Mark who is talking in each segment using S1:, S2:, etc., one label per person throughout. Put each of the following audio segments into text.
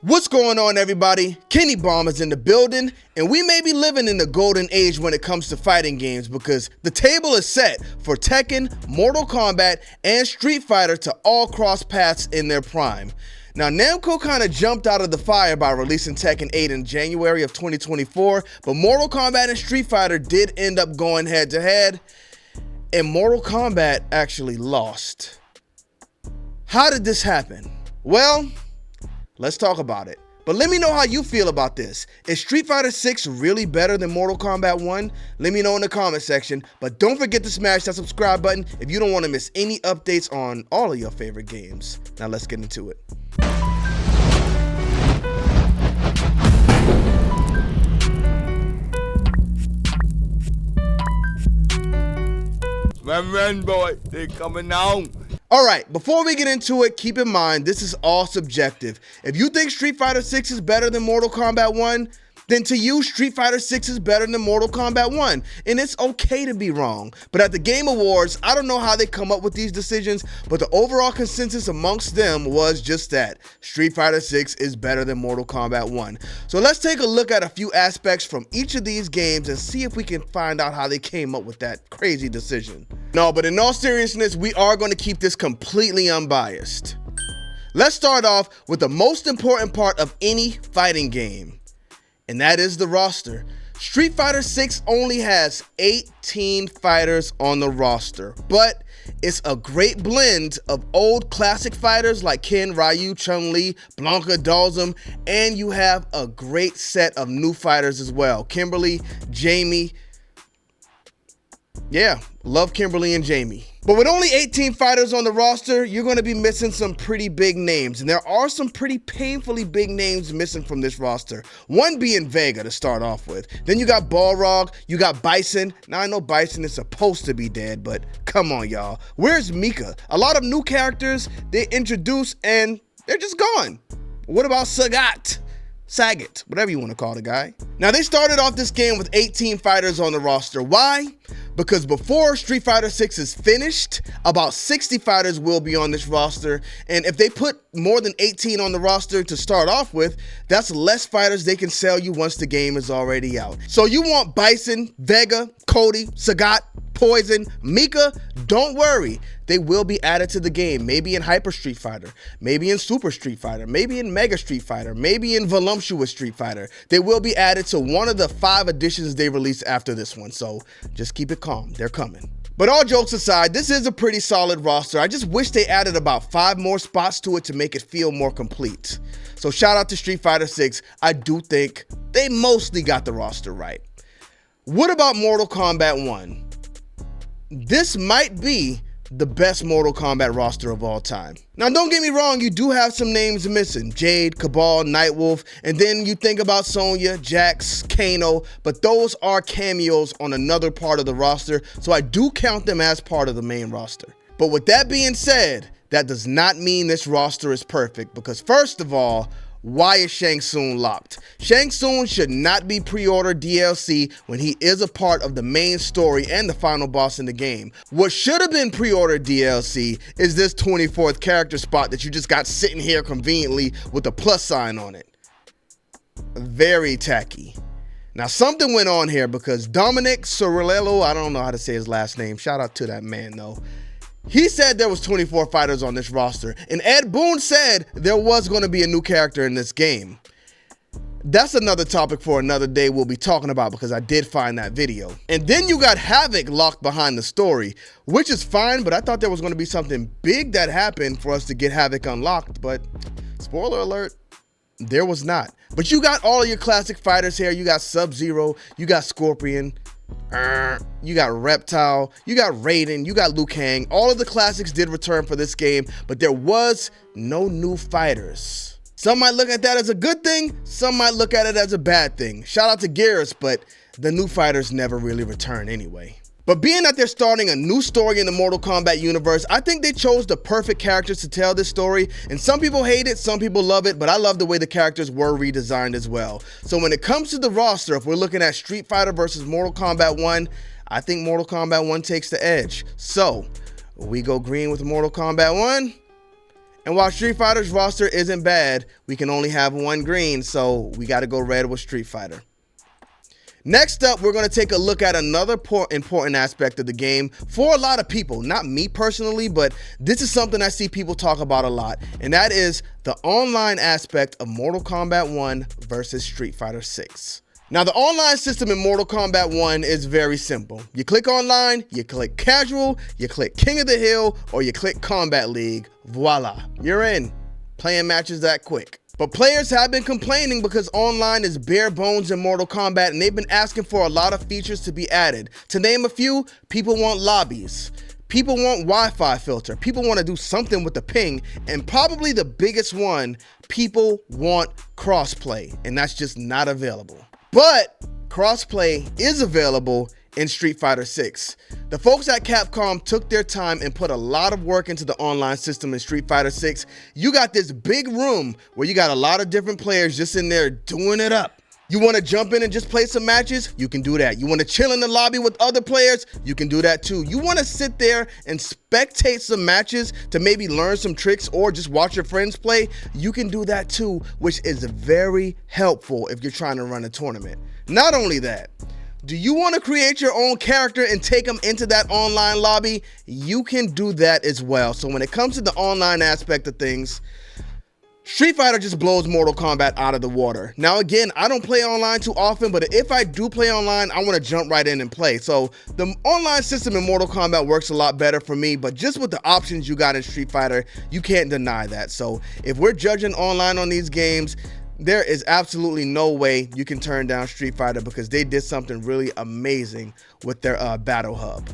S1: What's going on, everybody? Kenny Bomb is in the building, and we may be living in the golden age when it comes to fighting games because the table is set for Tekken, Mortal Kombat, and Street Fighter to all cross paths in their prime. Now, Namco kind of jumped out of the fire by releasing Tekken 8 in January of 2024, but Mortal Kombat and Street Fighter did end up going head to head, and Mortal Kombat actually lost. How did this happen? Well, let's talk about it. But let me know how you feel about this. Is Street Fighter 6 really better than Mortal Kombat 1? Let me know in the comment section. But don't forget to smash that subscribe button if you don't want to miss any updates on all of your favorite games. Now let's get into it.
S2: Run, boy, they coming now.
S1: Alright, before we get into it, keep in mind this is all subjective. If you think Street Fighter 6 is better than Mortal Kombat 1, then to you, Street Fighter 6 is better than Mortal Kombat 1. And it's okay to be wrong. But at the Game Awards, I don't know how they come up with these decisions, but the overall consensus amongst them was just that. Street Fighter 6 is better than Mortal Kombat 1. So let's take a look at a few aspects from each of these games and see if we can find out how they came up with that crazy decision. No, but in all seriousness, we are going to keep this completely unbiased. Let's start off with the most important part of any fighting game, and that is the roster. Street Fighter 6 only has 18 fighters on the roster, but it's a great blend of old classic fighters like Ken, Ryu, Chun-Li, Blanca, Dalsum, and you have a great set of new fighters as well. Kimberly, Jamie. Yeah, love Kimberly and Jamie. But with only 18 fighters on the roster, you're going to be missing some pretty big names. And there are some pretty painfully big names missing from this roster. One being Vega to start off with. Then you got Balrog, you got Bison. Now I know Bison is supposed to be dead, but come on, y'all. Where's Mika? A lot of new characters they introduce and they're just gone. What about Sagat, whatever you want to call the guy. Now they started off this game with 18 fighters on the roster. Why? Because before Street Fighter 6 is finished, about 60 fighters will be on this roster, and if they put more than 18 on the roster to start off with, that's less fighters they can sell you once the game is already out. So you want Bison, Vega, Cody, Sagat, Poison, Mika, don't worry. They will be added to the game, maybe in Hyper Street Fighter, maybe in Super Street Fighter, maybe in Mega Street Fighter, maybe in Voluptuous Street Fighter. They will be added to one of the 5 editions they release after this one, so just keep it calm, they're coming. But all jokes aside, this is a pretty solid roster. I just wish they added about 5 more spots to it to make it feel more complete. So shout out to Street Fighter 6, I do think they mostly got the roster right. What about Mortal Kombat 1? This might be the best Mortal Kombat roster of all time. Now don't get me wrong, you do have some names missing. Jade, Cabal, Nightwolf, and then you think about Sonya, Jax, Kano, but those are cameos on another part of the roster, so I do count them as part of the main roster. But with that being said, that does not mean this roster is perfect, because first of all, why is Shang Tsung locked? Shang Tsung should not be pre-ordered DLC when he is a part of the main story and the final boss in the game. What should have been pre-ordered DLC is this 24th character spot that you just got sitting here conveniently with a plus sign on it. Very tacky. Now something went on here because Dominic Cirillo, I don't know how to say his last name, shout out to that man though. He said there was 24 fighters on this roster, and Ed Boon said there was going to be a new character in this game. That's another topic for another day we'll be talking about because I did find that video. And then you got Havoc locked behind the story, which is fine, but I thought there was going to be something big that happened for us to get Havoc unlocked, but spoiler alert, there was not. But you got all of your classic fighters here. You got Sub-Zero, you got Scorpion, you got Reptile, you got Raiden, you got Liu Kang. All of the classics did return for this game, but there was no new fighters. Some might look at that as a good thing, some might look at it as a bad thing. Shout out to Gears, but the new fighters never really return anyway. But being that they're starting a new story in the Mortal Kombat universe, I think they chose the perfect characters to tell this story. And some people hate it, some people love it, but I love the way the characters were redesigned as well. So when it comes to the roster, if we're looking at Street Fighter versus Mortal Kombat 1, I think Mortal Kombat 1 takes the edge. So we go green with Mortal Kombat 1, And while Street Fighter's roster isn't bad, we can only have one green, so we got to go red with Street Fighter. Next up, we're going to take a look at another important aspect of the game for a lot of people. Not me personally, but this is something I see people talk about a lot, and that is the online aspect of Mortal Kombat 1 versus Street Fighter 6. Now, the online system in Mortal Kombat 1 is very simple. You click online, you click casual, you click King of the Hill, or you click Combat League. Voila, you're in. Playing matches that quick. But players have been complaining because online is bare bones in Mortal Kombat, and they've been asking for a lot of features to be added. To name a few, people want lobbies. People want Wi-Fi filter. People want to do something with the ping. And probably the biggest one, people want crossplay, and that's just not available. But crossplay is available in Street Fighter 6. The folks at Capcom took their time and put a lot of work into the online system in Street Fighter 6. You got this big room where you got a lot of different players just in there doing it up. You want to jump in and just play some matches? You can do that. You want to chill in the lobby with other players? You can do that too. You want to sit there and spectate some matches to maybe learn some tricks or just watch your friends play? You can do that too, which is very helpful if you're trying to run a tournament. Not only that, do you want to create your own character and take them into that online lobby? You can do that as well. So when it comes to the online aspect of things, Street Fighter just blows Mortal Kombat out of the water. Now again, I don't play online too often, but if I do play online, I want to jump right in and play. So the online system in Mortal Kombat works a lot better for me, but just with the options you got in Street Fighter, you can't deny that. So if we're judging online on these games, there is absolutely no way you can turn down Street Fighter because they did something really amazing with their battle hub.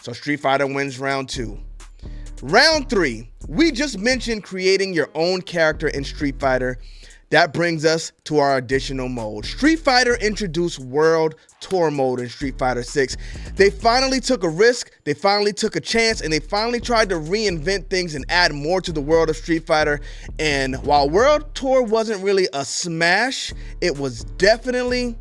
S1: So Street Fighter wins round 2. Round 3, we just mentioned creating your own character in Street Fighter. That brings us to our additional mode. Street Fighter introduced World Tour mode in Street Fighter 6. They finally took a risk, they finally took a chance, and they finally tried to reinvent things and add more to the world of Street Fighter. And while World Tour wasn't really a smash, it was definitely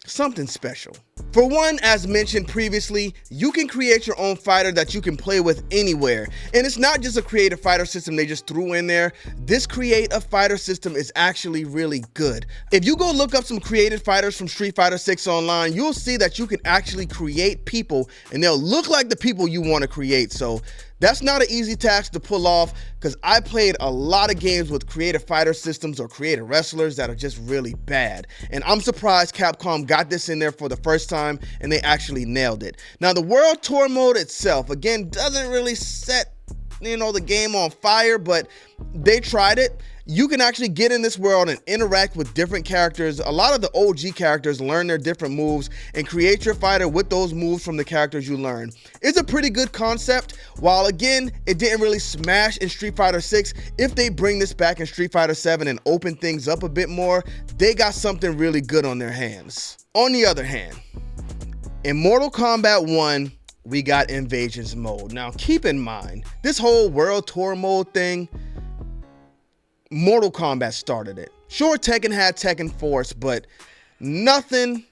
S1: something special. For one, as mentioned previously, you can create your own fighter that you can play with anywhere. And it's not just a creative fighter system they just threw in there. This create a fighter system is actually really good. If you go look up some created fighters from Street Fighter 6 online, you'll see that you can actually create people and they'll look like the people you want to create. So that's not an easy task to pull off because I played a lot of games with creative fighter systems or creative wrestlers that are just really bad. And I'm surprised Capcom got this in there for the first time and they actually nailed it. Now the World Tour mode itself, again, doesn't really set, the game on fire, but they tried it. You can actually get in this world and interact with different characters. A lot of the OG characters learn their different moves and create your fighter with those moves from the characters you learn. It's a pretty good concept. While again, it didn't really smash in Street Fighter 6, if they bring this back in Street Fighter 7 and open things up a bit more, they got something really good on their hands. On the other hand, in Mortal Kombat 1, we got Invasions mode. Now keep in mind, this whole World Tour mode thing, Mortal Kombat started it. Sure, Tekken had Tekken Force, but nothing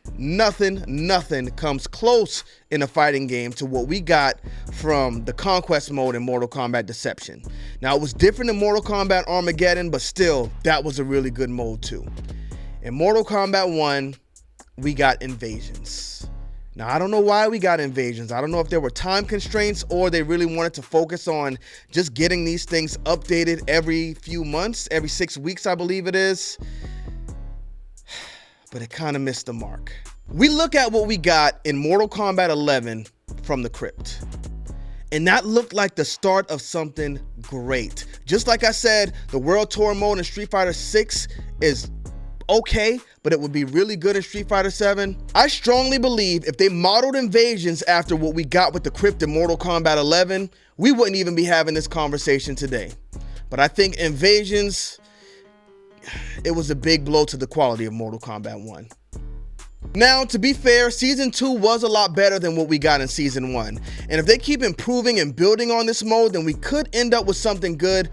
S1: comes close in a fighting game to what we got from the Conquest mode in Mortal Kombat Deception. Now, it was different in Mortal Kombat Armageddon, but still, that was a really good mode too. In Mortal Kombat 1, we got Invasions. Now, I don't know why we got Invasions. I don't know if there were time constraints or they really wanted to focus on just getting these things updated every few months, every 6 weeks, I believe it is. But it kind of missed the mark. We look at what we got in Mortal Kombat 11 from the Crypt. And that looked like the start of something great. Just like I said, the World Tour mode in Street Fighter 6 is okay, but it would be really good in Street Fighter 7. I strongly believe if they modeled Invasions after what we got with the Crypt in Mortal Kombat 11, we wouldn't even be having this conversation today. But I think Invasions, it was a big blow to the quality of Mortal Kombat 1. Now, to be fair, Season 2 was a lot better than what we got in Season 1. And if they keep improving and building on this mode, then we could end up with something good.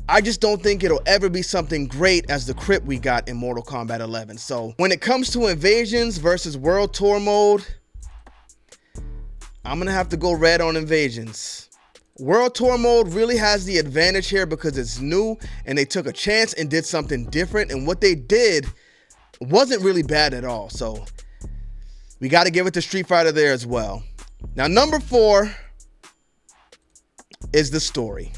S1: I just don't think it'll ever be something great as the Crypt we got in Mortal Kombat 11. So when it comes to Invasions versus World Tour mode, I'm gonna have to go red on Invasions. World Tour mode really has the advantage here because it's new and they took a chance and did something different, and what they did wasn't really bad at all. So we got to give it to Street Fighter there as well. Now, number 4 is the story.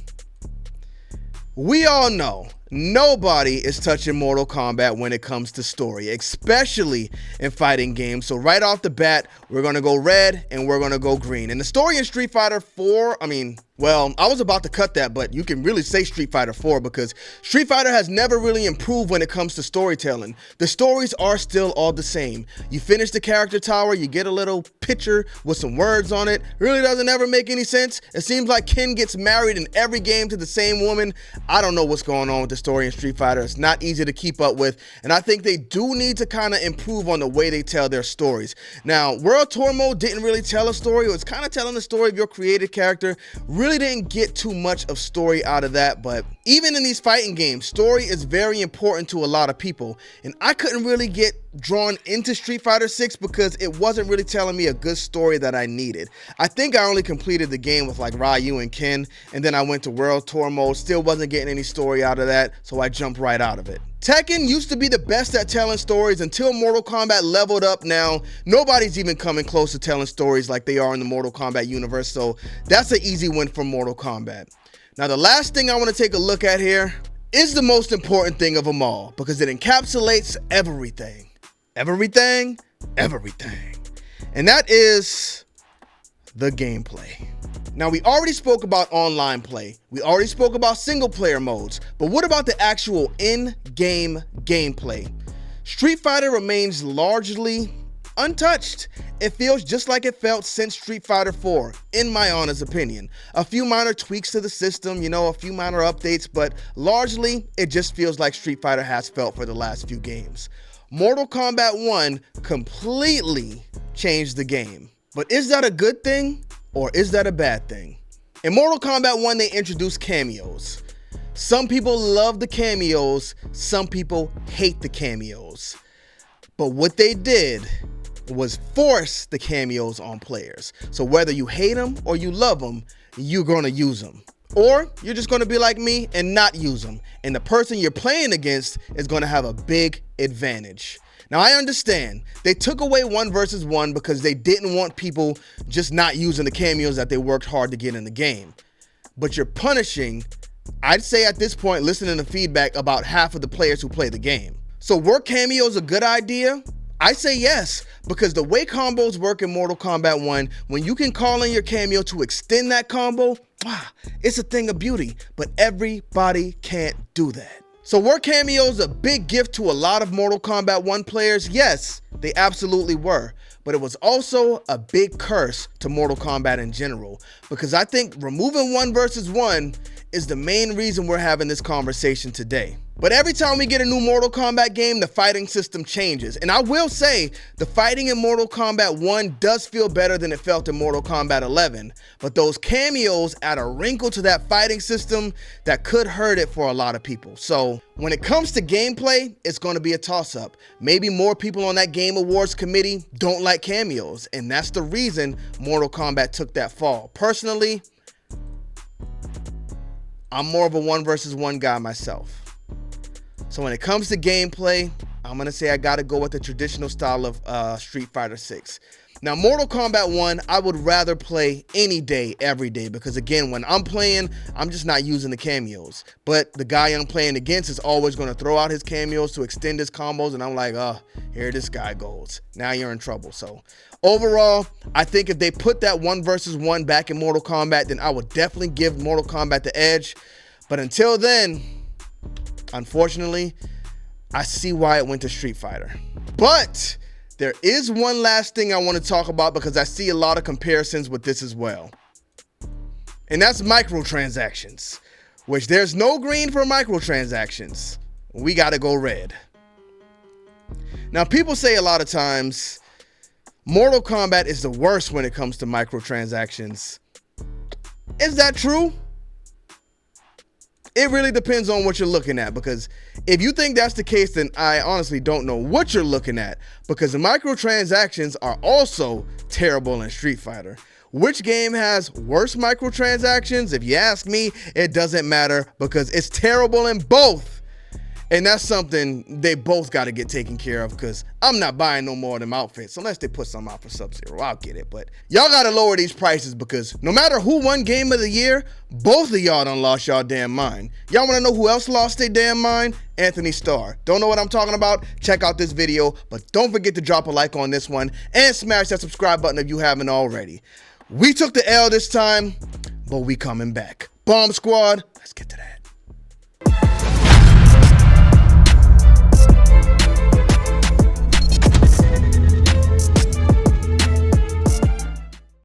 S1: We all know nobody is touching Mortal Kombat when it comes to story, especially in fighting games. So right off the bat, we're going to go red and we're going to go green. And the story in Street Fighter 4, I was about to cut that, but you can really say Street Fighter 4 because Street Fighter has never really improved when it comes to storytelling. The stories are still all the same. You finish the character tower, you get a little picture with some words on it. Really doesn't ever make any sense. It seems like Ken gets married in every game to the same woman. I don't know what's going on with the story in Street Fighter. It's not easy to keep up with, and I think they do need to kind of improve on the way they tell their stories. Now, World Tour mode didn't really tell a story. It was kind of telling the story of your created character. Really didn't get too much of story out of that, but even in these fighting games, story is very important to a lot of people, and I couldn't really get drawn into Street Fighter 6 because it wasn't really telling me a good story that I needed. I think I only completed the game with like Ryu and Ken, and then I went to World Tour mode, still wasn't getting any story out of that, so I jumped right out of it. Tekken used to be the best at telling stories until Mortal Kombat leveled up. Now, nobody's even coming close to telling stories like they are in the Mortal Kombat universe, so that's an easy win for Mortal Kombat. Now, the last thing I want to take a look at here is the most important thing of them all because it encapsulates everything. Everything. And that is the gameplay. Now, we already spoke about online play. We already spoke about single player modes, but what about the actual in-game gameplay? Street Fighter remains largely untouched. It feels just like it felt since Street Fighter 4, in my honest opinion. A few minor tweaks to the system, a few minor updates, but largely it just feels like Street Fighter has felt for the last few games. Mortal Kombat 1 completely changed the game. But is that a good thing or is that a bad thing? In Mortal Kombat 1, they introduced cameos. Some people love the cameos, some people hate the cameos. But what they did was force the cameos on players. So whether you hate them or you love them, you're gonna use them. Or you're just gonna be like me and not use them. And the person you're playing against is gonna have a big advantage. Now, I understand they took away 1 versus 1 because they didn't want people just not using the cameos that they worked hard to get in the game. But you're punishing, I'd say at this point, listening to feedback, about half of the players who play the game. So were cameos a good idea? I say yes, because the way combos work in Mortal Kombat 1, when you can call in your cameo to extend that combo, it's a thing of beauty, but everybody can't do that. So were cameos a big gift to a lot of Mortal Kombat 1 players? Yes, they absolutely were. But it was also a big curse to Mortal Kombat in general, because I think removing 1 versus 1 is the main reason we're having this conversation today. But every time we get a new Mortal Kombat game, the fighting system changes. And I will say, the fighting in Mortal Kombat 1 does feel better than it felt in Mortal Kombat 11. But those cameos add a wrinkle to that fighting system that could hurt it for a lot of people. So when it comes to gameplay, it's going to be a toss-up. Maybe more people on that Game Awards committee don't like cameos. And that's the reason Mortal Kombat took that fall. Personally, I'm more of a 1 versus 1 guy myself. So when it comes to gameplay, I'm going to say I got to go with the traditional style of Street Fighter 6. Now, Mortal Kombat 1, I would rather play any day, every day, because again, when I'm playing, I'm just not using the cameos. But the guy I'm playing against is always going to throw out his cameos to extend his combos, and I'm like, here this guy goes. Now you're in trouble. So overall, I think if they put that 1 versus 1 back in Mortal Kombat, then I would definitely give Mortal Kombat the edge. But until then, unfortunately, I see why it went to Street Fighter. But there is one last thing I want to talk about because I see a lot of comparisons with this as well. And that's microtransactions, which there's no green for microtransactions. We got to go red. Now, people say a lot of times Mortal Kombat is the worst when it comes to microtransactions. Is that true? It really depends on what you're looking at, because if you think that's the case, then I honestly don't know what you're looking at, because the microtransactions are also terrible in Street Fighter. Which game has worse microtransactions? If you ask me, it doesn't matter because it's terrible in both. And that's something they both got to get taken care of because I'm not buying no more of them outfits unless they put some out for Sub-Zero. I'll get it, but y'all got to lower these prices because no matter who won Game of the Year, both of y'all done lost y'all damn mind. Y'all want to know who else lost their damn mind? Anthony Starr. Don't know what I'm talking about? Check out this video, but don't forget to drop a like on this one and smash that subscribe button if you haven't already. We took the L this time, but we coming back. Bomb Squad, let's get to that.